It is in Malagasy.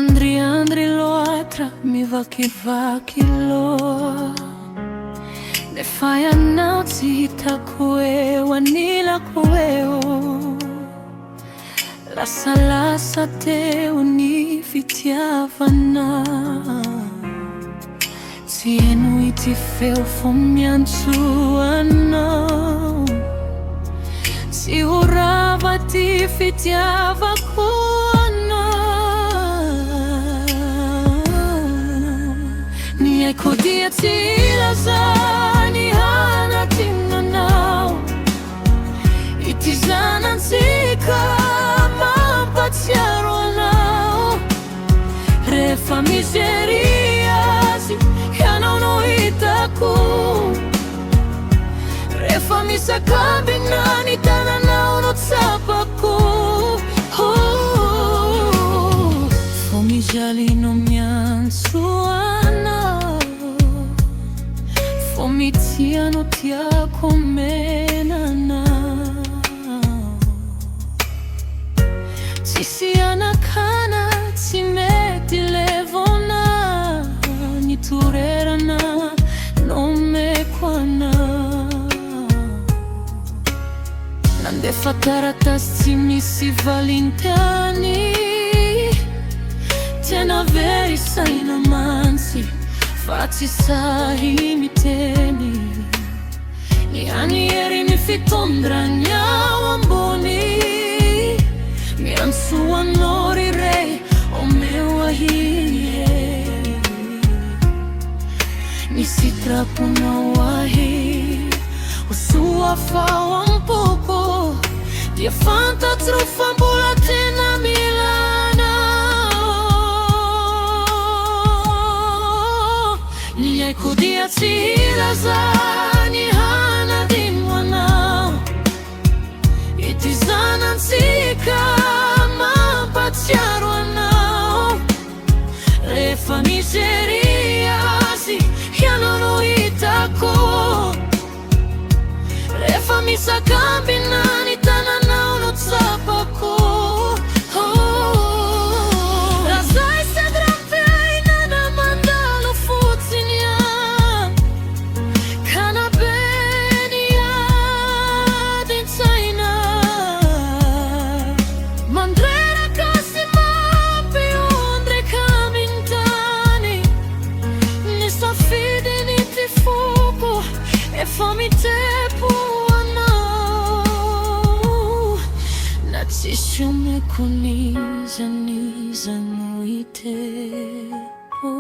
andri loatra mi vakivaky loa. Ne fay anao tsy hitako eo, anilako eo. Lasalasa teo ny fitiavana. Tsy haino ity feo fo miantso anao. Tsy horava ty fitiavako anao. Ny haiko dia tsy ilaza ny hanatinanao. Ity zanantsika mampatsiaro anao. Rehefa misery azy ianao no hitako. Rehefa misakambina ny tananao no tsapako. Fo mijaly no miantso anao. Fo mitia no tiako menanao. Tsisy anakana tsy mety levona. Ny toerana nomeko anao. Nandefa taratasy tsy misy valintany. Tena very saina mantsy fa tsy sahy miteny. Ny anieri ny fitondrany ao ambony. Miantso anao rirey omeo ahy. Ny sitraponao ahy ho soa fao am-poko. Dia fantatro fa mbola tena mila anao. Ny haiko dia tsy ilaza ny hanadino anao. Ity zanantsika mampatsiaro anao. Rehefa misery azy ianao no hitako. Rehefa misakambina ny tananao no tsapako. Lazay sady rampiainana mandalo fotsiny an. Kanabeny adin-tsaina. Mandreraka sy mampiondreka amintany. Ny safidiny ty foko efa mitepo anao. Na tsisy omeko nizanizano iteko.